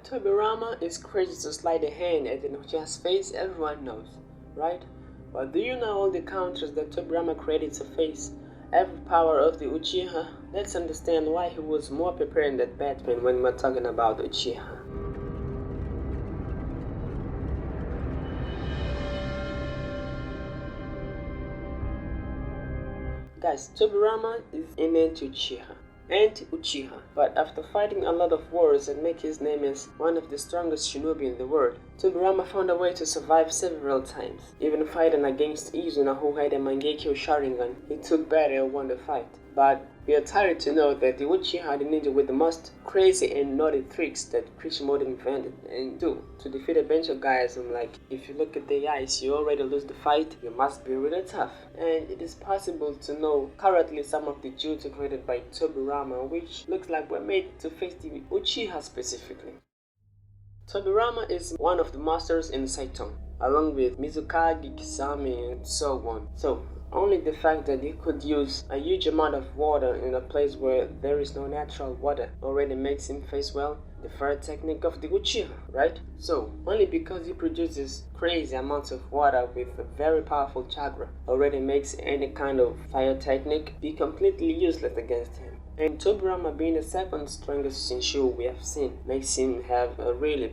That Tobirama is crazy to slide a hand at an Uchiha's face, everyone knows, right? But do you know all the counters that Tobirama created to face every power of the Uchiha? Let's understand why he was more prepared than Batman when we're talking about Uchiha. Guys, Tobirama is an anti-Uchiha, but after fighting a lot of wars and make his name as one of the strongest shinobi in the world, Tobirama found a way to survive several times. Even fighting against Izuna, who had a Mangekyo Sharingan, he took battle and won the fight. But we are tired to know that the Uchiha, the ninja with the most crazy and naughty tricks that Kishimoto invented and do to defeat a bunch of guys. I'm like, if you look at the eyes, you already lose the fight, you must be really tough. And it is possible to know currently some of the jutsu created by Tobirama, which looks like were made to face the Uchiha specifically. Tobirama is one of the masters in Saitama, along with Mizukage, Kisame, and so on. So, only the fact that he could use a huge amount of water in a place where there is no natural water already makes him face well the fire technique of the Uchiha, right? So, only because he produces crazy amounts of water with a very powerful chakra already makes any kind of fire technique be completely useless against him. And Tobirama being the second strongest Senju we have seen makes him have a really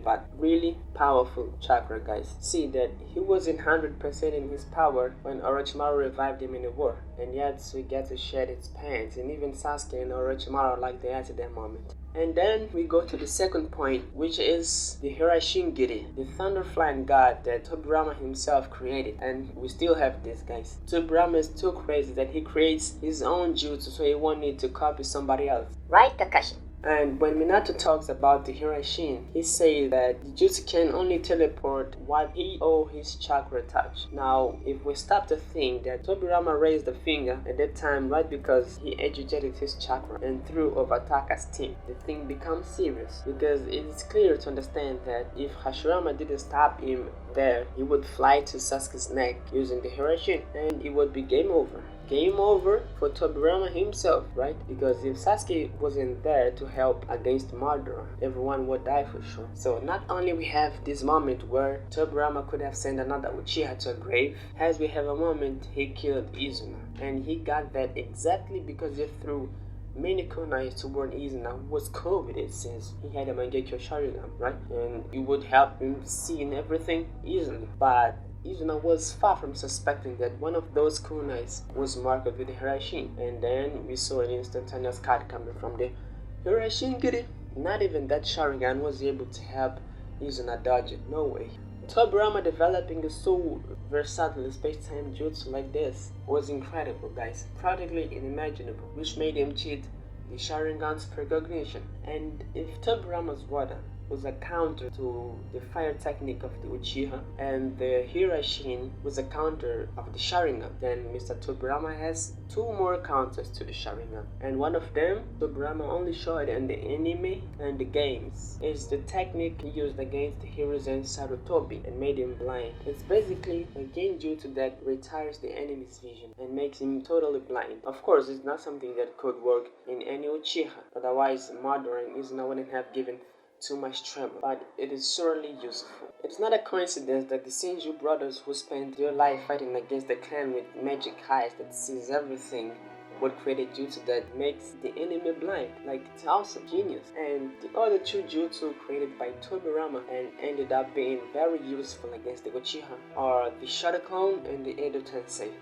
powerful chakra, guys. See that he wasn't 100% in his power when Orochimaru revived him in the war, and yet he gets to shed his pants, and even Sasuke and Orochimaru like the at that moment. And then we go to the second point, which is the Hirashingiri, the thunder flying god that Tobirama himself created. And we still have this, guys. Tobirama is too crazy that he creates his own jutsu so he won't need to copy somebody else. Right, Kakashi? And when Minato talks about the Hirashin, he says that the jutsu can only teleport what he or his chakra touch. Now, if we stop to think that Tobirama raised a finger at that time right because he educated his chakra and threw over Taka's team, the thing becomes serious. Because it is clear to understand that if Hashirama didn't stop him there, he would fly to Sasuke's neck using the Hirashin and it would be game over. Game over for Tobirama himself, right? Because if Sasuke wasn't there to help against Madara, everyone would die for sure. So not only we have this moment where Tobirama could have sent another Uchiha to a grave, as we have a moment he killed Izuna. And he got that exactly because he threw many kunais to warn Izuna, who was coveted since he had a Mangekyo Sharingan, right? And it would help him see everything easily. But Izuna was far from suspecting that one of those kunais was marked with the Hirashin, and then we saw an instantaneous cut coming from the Hirashingiri. Not even that Sharingan was able to help Izuna dodge it, no way. Tobirama developing a so versatile space-time jutsu like this was incredible, guys, practically unimaginable, which made him cheat the Sharingan's precognition. And if Tobirama's water was a counter to the fire technique of the Uchiha, and the Hirashin was a counter of the Sharingan, then Mr. Tobirama has two more counters to the Sharingan. And one of them, Tobirama only showed in the anime and the games, is the technique he used against Hiruzen Sarutobi and made him blind. It's basically a genjutsu that retires the enemy's vision and makes him totally blind. Of course, it's not something that could work in any Uchiha, otherwise Madara and Izuna wouldn't have given too much trouble, but it is surely useful. It's not a coincidence that the Senju brothers who spent their life fighting against the clan with magic eyes that sees everything would create a jutsu that makes the enemy blind. Like, it's awesome, genius. And the other two jutsu created by Tobirama and ended up being very useful against the Uchiha are the Shadow Clone and the Edo Tensei.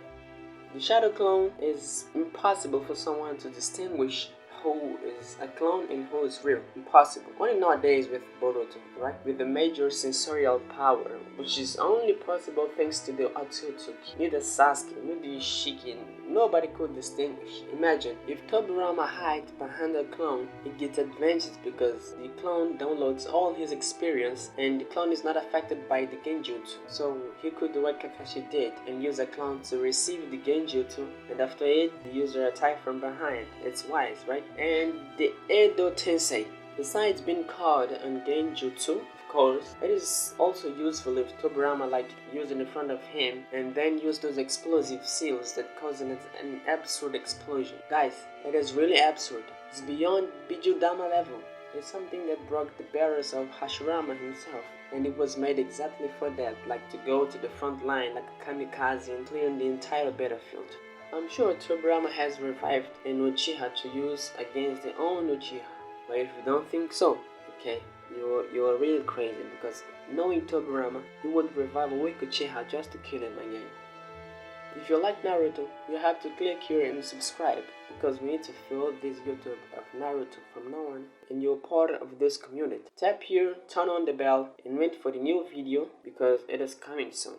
The Shadow Clone is impossible for someone to distinguish who is a clone and who is real. Impossible. Only nowadays with Boruto, right? With the major sensorial power, which is only possible thanks to the Otsutsuki. Neither Sasuke, neither Ishiki, nobody could distinguish. Imagine, if Tobirama hides behind a clone, he gets advantage because the clone downloads all his experience and the clone is not affected by the genjutsu. So he could do what Kakashi did and use a clone to receive the genjutsu, and after it, the user attack from behind. It's wise, right? And the Edo Tensei, besides being called an genjutsu, of course, it is also useful if Tobirama used in front of him and then use those explosive seals that cause an absurd explosion. Guys, it is really absurd. It's beyond Bijudama level. is something that broke the barriers of Hashirama himself, and it was made exactly for that, like to go to the front line like a kamikaze and clear the entire battlefield. I'm sure Tobirama has revived an Uchiha to use against their own Uchiha, but if you don't think so, okay, you're really crazy, because knowing Tobirama, he would revive a weak Uchiha just to kill him again. If you like Naruto, you have to click here and subscribe, because we need to fill this YouTube of Naruto from now on, and you're part of this community. Tap here, turn on the bell, and wait for the new video, because it is coming soon.